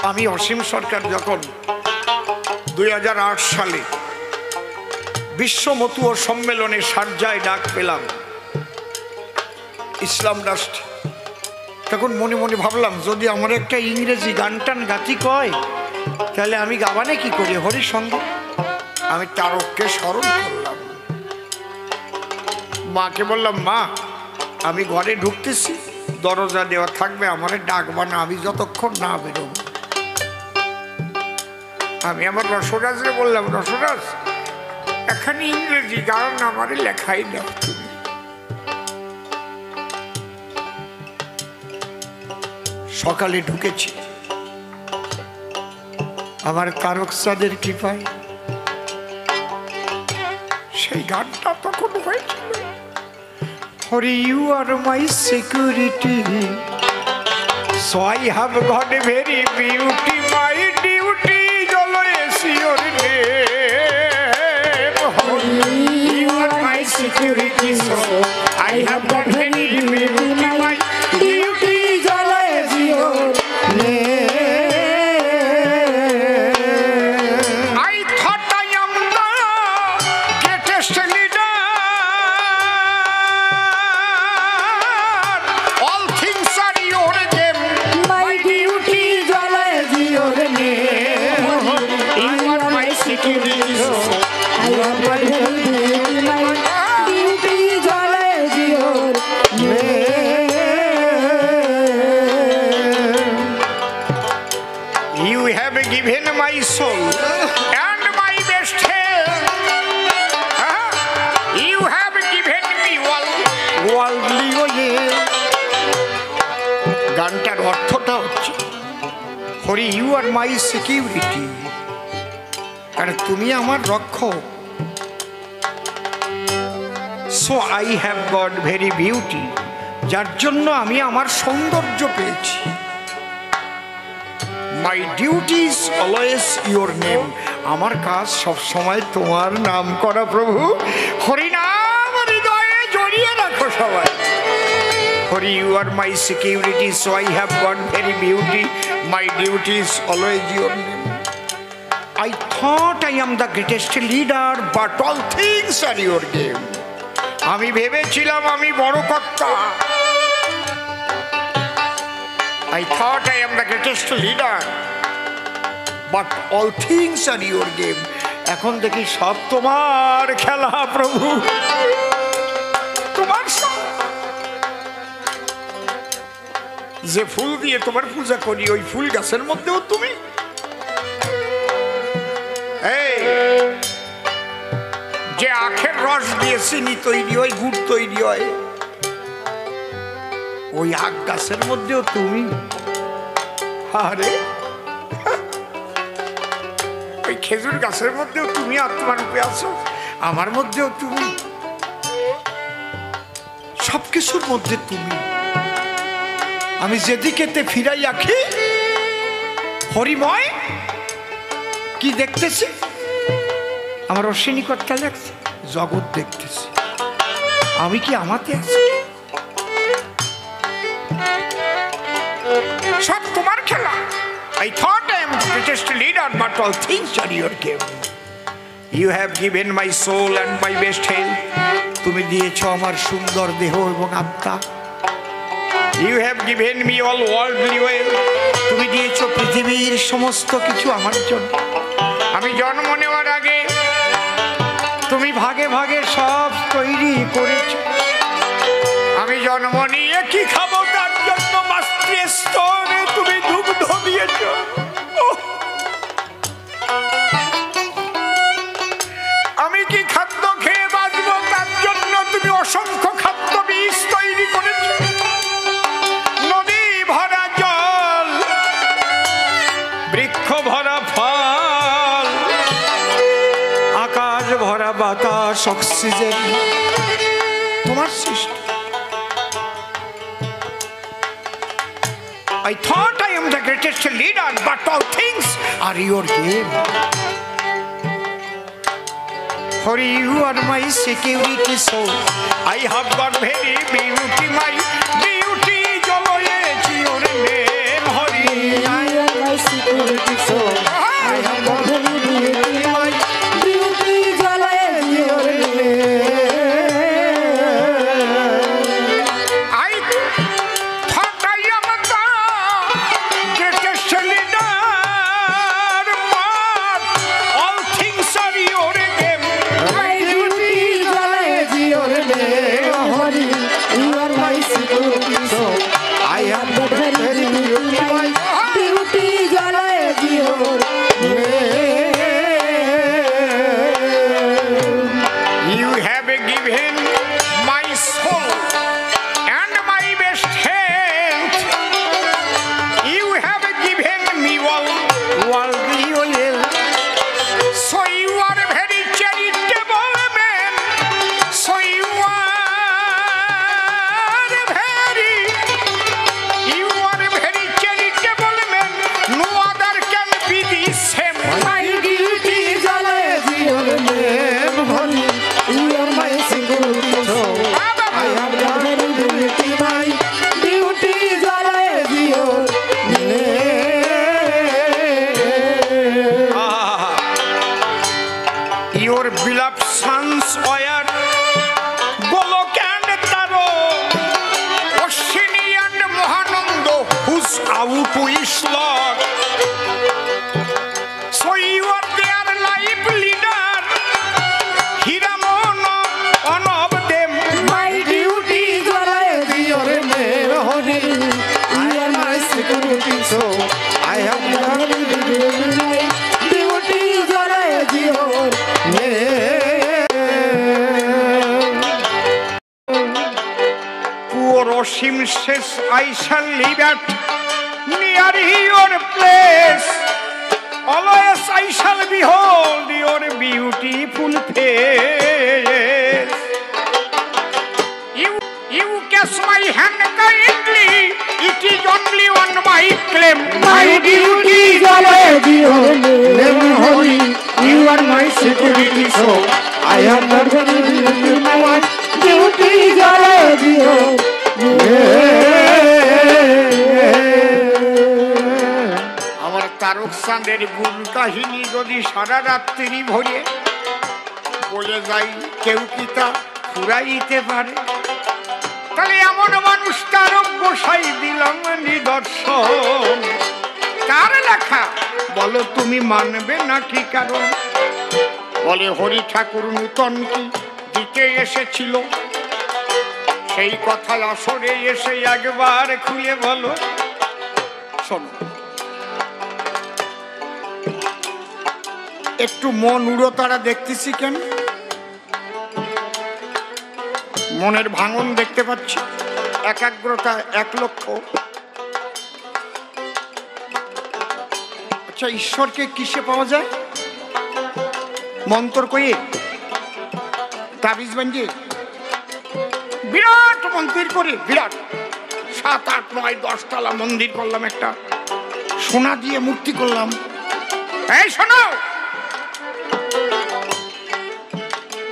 আমি অসীম সরকার যখন 2008 সালে বিশ্ব মতুয়া সম্মেলনে শারজায় ডাক পেলাম ইসলাম রাষ্ট্র, তখন মনে মনে ভাবলাম যদি আমার একটা ইংরেজি গান টান গাতি কয় তাহলে আমি গাবানে কি করি হরির সঙ্গে। আমি তারককে স্মরণ করলাম, মাকে বললাম মা আমি ঘরে ঢুকতেছি, দরজা দেওয়া থাকবে, আমারে ডাকবা না আমি যতক্ষণ না বেরোব। আমি আমার রসরাজরে বললাম রসরাজ এখানে ইংরেজি গান আমারে লেখাই দাও তুমি। সকালে ঢুকেছি, আমার তারক সাদের কৃপায় সেই গানটা তখন হয়েছিল, Hari you are my security so I have got a very beauty my duty always your name, Hari you are my security so I have got very beauty my duty always your name. Given my soul and my best health, you have given me worldly oil. গানটার অর্থটা হচ্ছে Hari you are my security, কারণ তুমি আমার রক্ষক। So I have got very beauty, যার জন্য আমি আমার সৌন্দর্য পেয়েছি। My duty is always your name, আমার কাজ সব সময় তোমার নাম করা প্রভু। হরিনাম হৃদয়ে জড়িয়ে রাখো সবাই। Hari you are my security so I have got very beauty my duty is always your name. I thought I am the greatest leader but all things are your game. আমি ভেবেছিলাম আমি বড় কর্তা। I thought I am the greatest leader, but all things are your game. এখন দেখি সব তোমার খেলা প্রভু, তোমার যে ফুল দিয়ে তোমার পূজা করি ওই ফুল গাছের মধ্যেও তুমি। এই যে আখের রস দিয়ে চিনি তৈরি হয়, গুড় তৈরি হয়, ওই আখ গাছের মধ্যেও তুমি। আরে ওই খেজুর গাছের মধ্যেও তুমি আত্মারূপে আছো, আমার মধ্যেও তুমি, সবকিছুর মধ্যে তুমি। আমি যেদিকেতে ফিরাই আঁকি হরিময় কি দেখতেছি, আমার অশ্বিনী কর্তা দেখছে, জগৎ দেখতেছি। আমি কি আমাতে আছি? সব তোমার খেলা। I thought I am the greatest leader, but all things are your game. You have given my soul and my best health. তুমি দিয়েছো আমার সুন্দর দেহ এবং আত্মা। You have given me all worldly wealth. তুমি দিয়েছো পৃথিবীর সমস্ত কিছু আমার জন্য। আমি জন্ম নেওয়ার আগে তুমি ভাগে ভাগে সব তৈরি করেছো। আমি জন্ম নিয়ে কি খাবো তার জন্য মাতৃস্তরে তুমি দুগ্ধ দিয়েছ। আমি কি খাদ্য খেয়ে বাঁচবো তার জন্য তুমি অসংখ্য খাদ্য বীজ তৈরি করেছ। নদী ভরা জল, বৃক্ষ ভরা ফল, আকাশ ভরা বাতাস, অক্সিজেন তোমার সৃষ্টি। I thought I am the greatest leader, but all things are your game. Hori, you are my security, so I have got very beauty. My beauty is always your name. Hori, I am my security. is Lord. So you are their life leader. Hiramono, one of them. My duty is what I do. Your name, I am my security, so I have never been my duty is what I do. Your name. Poor Oshim says, I shall live at near your place. Always I shall behold your beautiful face. You kiss my hand kindly. It is only on my claim. My duty is what I do. Your name, holy. You are my security, so I have never been my duty is what I do. আমার তারক চাঁদের গুণ কাহিনী যদি সারা রাত্রি ভরে বলে যাই, কেউ কি তা ফুরাইতে পারে? তাহলে এমন মানুষ তারক গোসাই দিলাম নিদর্শন। কার লেখা বলো তুমি মানবে নাকি? কারণ বলে হরি ঠাকুর নূতন কি দিতে এসেছিল, সেই কথা আসরে এসে একবার খুলে বলো। শোনো, একটু মন উড়ো তারা দেখতেছি কেন? মনের ভাঙন দেখতে পাচ্ছি, একাগ্রতা 1 লক্ষ। আচ্ছা, ঈশ্বরকে কিসে পাওয়া যায়? মন্ত্র কইয়ে, তাবিজ বানিয়ে, বিরাট মন্দির করে, বিরাট 7, 8, 9, 10 তলা মন্দির করলাম, একটা সোনা দিয়ে মূর্তি করলাম। এই শোনো,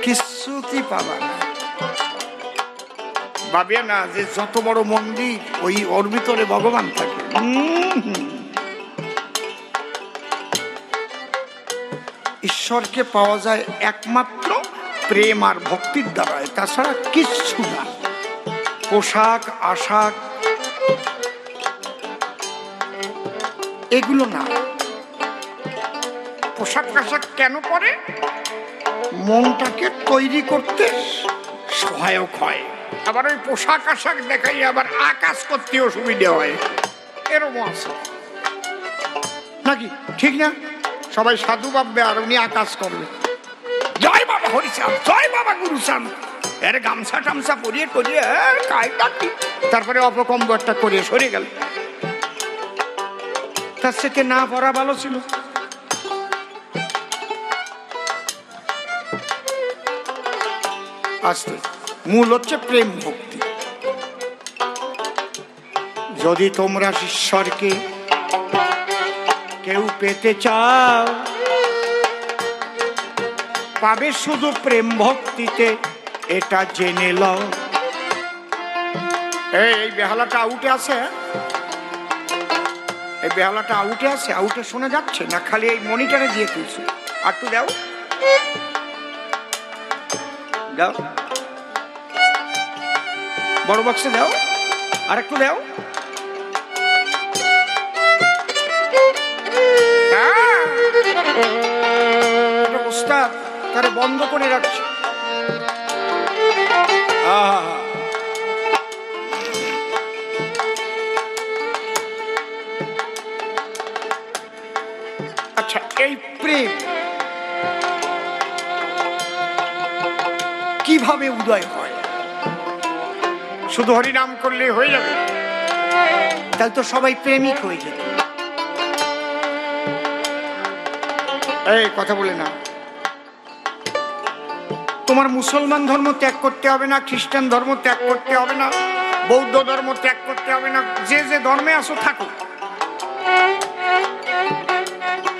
কিছুই পাবা না। ভাবিয়া না যে যত বড় মন্দির ওর ভিতরে ভগবান থাকে। ঈশ্বরকে পাওয়া যায় একমাত্র প্রেম আর ভক্তির দ্বারায়, তাছাড়া কিচ্ছু না। পোশাক আশাক এগুলো না। পোশাক আশাক কেন পরে? মনটাকে তৈরি করতে সহায়ক হয়। আবার ওই পোশাক আশাক দেখাই আবার আকাশ করতেও সুবিধা হয়, এরকম আছে নাকি? ঠিক না? সবাই সাধু ভাববে আর উনি আকাশ করবে। জয় বাবা হরিচাঁদ, জয় বাবা গুরুচাঁদ, এর গামছা টামছা পরিয়ে করিয়ে তারপরে অপকম্ব একটা করিয়ে সরে গেল। তার সাথে না পড়া ভালো ছিল। আস্তে মূল হচ্ছে প্রেম ভক্তি। যদি তোমরা ঈশ্বরকে কেউ পেতে চাও, পাবে শুধু প্রেম ভক্তিতে, এটা জেনে লও। এই বেহালাটা আউটে আছে, এই বেহালাটা আউটে আছে। আউটে শোনা যাচ্ছে না, খালি এই মনিটরে দিয়ে তুলছে। আর একটু দাও, দাও, বড় বক্সে দাও, আর একটু দাও। ওস্তাদ তারে বন্ধ করে রাখছে। আচ্ছা, এই প্রেম কিভাবে উদয় হয়? শুধু হরিনাম করলে হয়ে যাবে? তাহলে তো সবাই প্রেমিক হয়ে যেত। এই কথা বলে না, তোমার মুসলমান ধর্ম ত্যাগ করতে হবে না, খ্রিস্টান ধর্ম ত্যাগ করতে হবে না, বৌদ্ধ ধর্ম ত্যাগ করতে হবে না। যে যে ধর্মে আসো থাকো,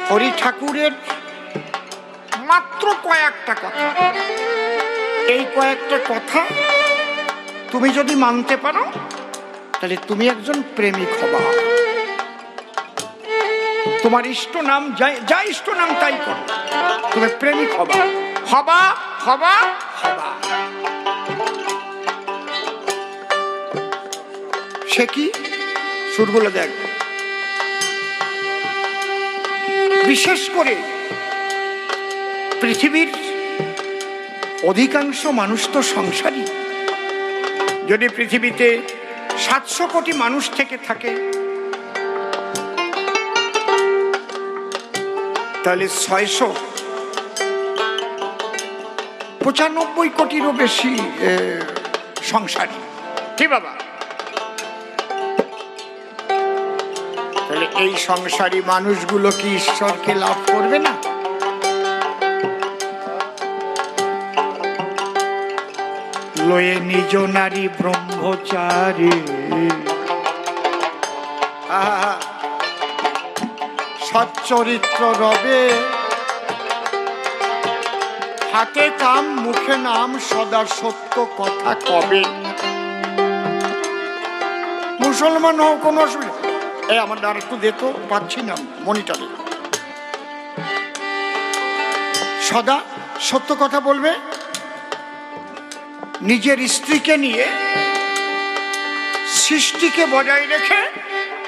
হরি ঠাকুরের মাত্র কয়েকটা কথা, এই কয়েকটা কথা তুমি যদি মানতে পারো, তাহলে তুমি একজন প্রেমিক হবা। তোমার ইষ্ট নাম যা ইষ্ট নাম তাই করো, তুমি প্রেমিক হবা, হবা হবা হবা। সে কি সুরগুলো দেখ। বিশেষ করে পৃথিবীর অধিকাংশ মানুষ তো সংসারী। যদি পৃথিবীতে 700 কোটি মানুষ থেকে থাকে, তাহলে 695 কোটিরও বেশি সংসারী। কি বাবা? তাহলে এই সংসারী মানুষগুলো কি ঈশ্বরকে লাভ করবে না? লয়ে নিজ নারী ব্রহ্মচারী, সচ্চরিত্র রবে, হাতে কাম মুখে নাম, সদা সত্য কথা কবে। মুসলমান হোক কোনো অসুবিধা। আমার আর একটু দে তো, পাচ্ছি না মনিটরে। সদা সত্য কথা বলবে, নিজের স্ত্রীকে নিয়ে সৃষ্টিকে বজায় রেখে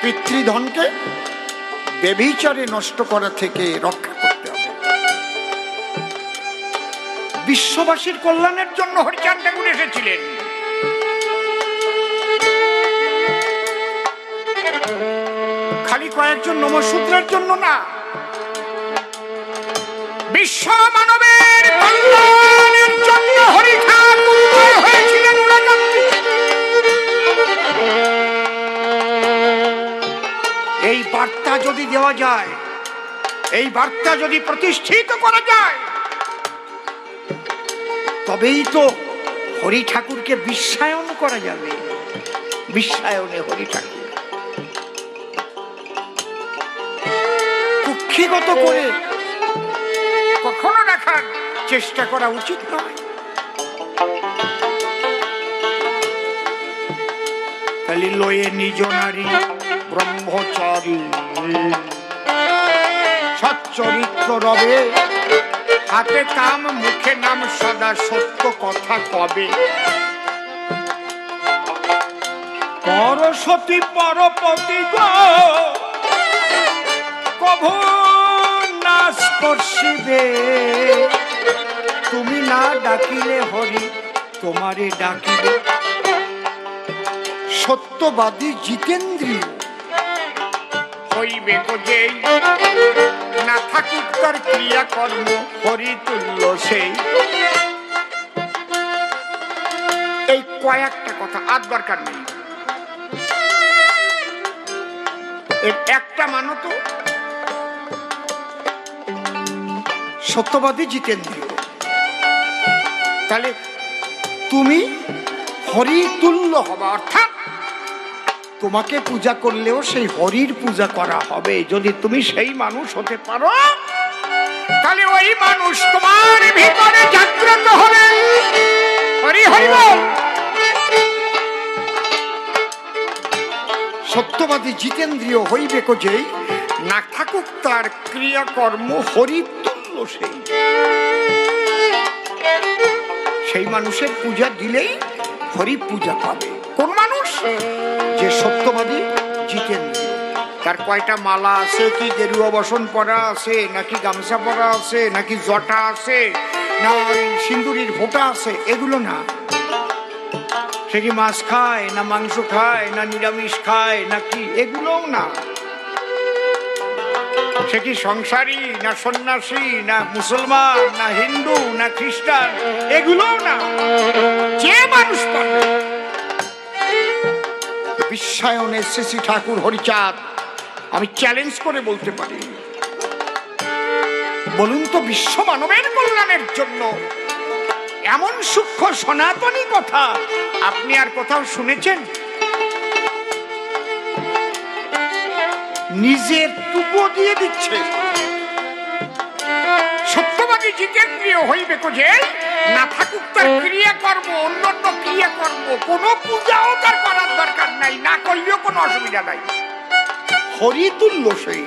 পিতৃধনকে ব্যভিচারে নষ্ট করা থেকে রক্ষা করতে হবে। বিশ্ববাসীর কল্যাণের জন্য হরিচাঁদ ঠাকুর এসেছিলেন। খালি কয়েকজন নমশূদ্রের জন্য না, বিশ্ব মানবের কল্যাণের জন্য হরি ঠাকুর হয়েছিলেন। এই বার্তা যদি দেওয়া যায়, এই বার্তা যদি প্রতিষ্ঠিত করা যায়, তবেই তো হরি ঠাকুরকে বিশ্বায়ন করা যাবে। বিশ্বায়নে হরি ঠাকুর কুক্ষিগত করে কখনো রাখার চেষ্টা করা উচিত নয়। খালি লয়ে নিজ নারী ব্রহ্মচারী, সচ্চরিত্র রবে, হাতে কাম মুখে নাম, সদা সত্য কথা কবে। পরসতী পরপতি গো কভু না স্পর্শিবে, তুমি না ডাকিলে হরি তোমারে ডাকিবে। সত্যবাদী জিতেন্দ্রীয় হইবে যে, না থাকুক তার ক্রিয়াকর্ম, হরি তুল্য সেই। এই কয়েকটা কথা আর দরকার নেই, এর একটা মানো তো। সত্যবাদী জিতেন্দ্রীয়, তাহলে তুমি হরি তুল্য হবা, অর্থাৎ তোমাকে পূজা করলেও সেই হরির পূজা করা হবে। যদি তুমি সেই মানুষ হতে পারো, তাহলে ওই মানুষ তোমার ভিতরে জাগ্রত হবে। হরি হরি বল। সত্যবাদী জিতেন্দ্রীয় হইবে যেই, না থাকুক তার ক্রিয়াকর্ম, হরি তুল্য সেই। সেই মানুষের পূজা দিলেই হরি পূজা পাবে। কোন মানুষ? যে সত্যবাদী জিতেন্দ্রীয়। তার কয়টা মালা আছে, কি গেরুয়া বসন পরা আছে, নাকি গামছা পরা আছে, নাকি জটা আছে, না সিন্দুরির ফোঁটা আছে, এগুলো না। সে কি মাছ খায়, না মাংস খায়, না নিরামিষ খায়, নাকি এগুলোও না। সে কি সংসারী, না সন্ন্যাসী, না মুসলমান, না হিন্দু, না খ্রিস্টান, এগুলোও না। যে মানুষ পারবে বিশ্বায়নে শ্রী শ্রী ঠাকুর হরিচাঁদ, আমি চ্যালেঞ্জ করে বলতে পারি, বলুন তো বিশ্ব মানবের কল্যাণের জন্য এমন সূক্ষ্ম সনাতনী কথা আপনি আর কোথাও শুনেছেন? নিজের টুকু দিয়ে দিচ্ছে। সত্যবাদী জিতেন্দ্রীয় হইবে যে, না থাকুক তার ক্রিয়াকর্ম, অন্যান্য ক্রিয়াকর্ম, কোন পূজাও তার করার দরকার নাই, না করলেও কোনো অসুবিধা নাই। হরি তুল্য সেই।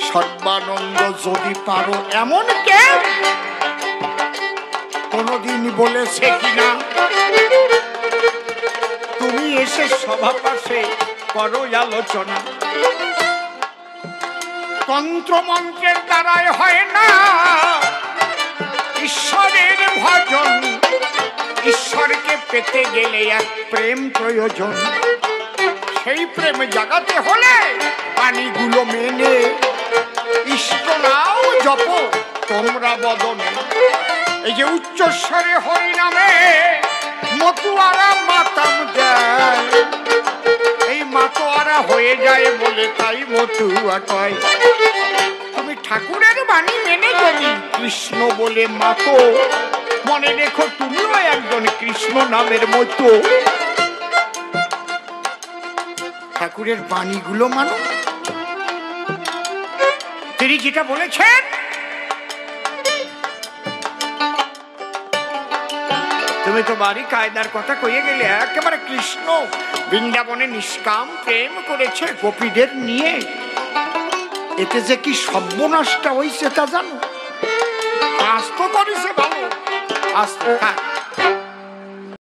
সর্বানন্দ যদি পারো এমন কেউ কোনদিন বলেছে কিনা তুমি এসে সভা পাশে করো আলোচনা। তন্ত্র মন্ত্রের দ্বারায় হয় না ঈশ্বরের ভজন, ঈশ্বরকে পেতে গেলে এক প্রেম প্রয়োজন। সেই প্রেম জাগাতে হলে পানিগুলো মেনে ইষ্ট নাও জপ তোমরা বদনে। এই যে উচ্চস্বরে হরি নামে মতুয়ারা মাতাম দেয়, এই মাতোয়ারা হয়ে যায় বলে তাই মতুয়া কয়। তুমি ঠাকুরের বাণী মেনে যদি কৃষ্ণ বলে মাতো, মনে রেখো তুমিও একজন কৃষ্ণ নামের মতো। ঠাকুরের বাণীগুলো মানো। তিনি যেটা বলেছেন, তুমি তো বাড়ি কায়দার কথা কইয়ে গেলে, একেবারে কৃষ্ণ বৃন্দাবনে নিষ্কাম প্রেম করেছে গোপীদের নিয়ে। এতে যে কি সর্বনাশটা হইছে তা জানো? আস্ত করেছে ভালো, আস্ত থাক।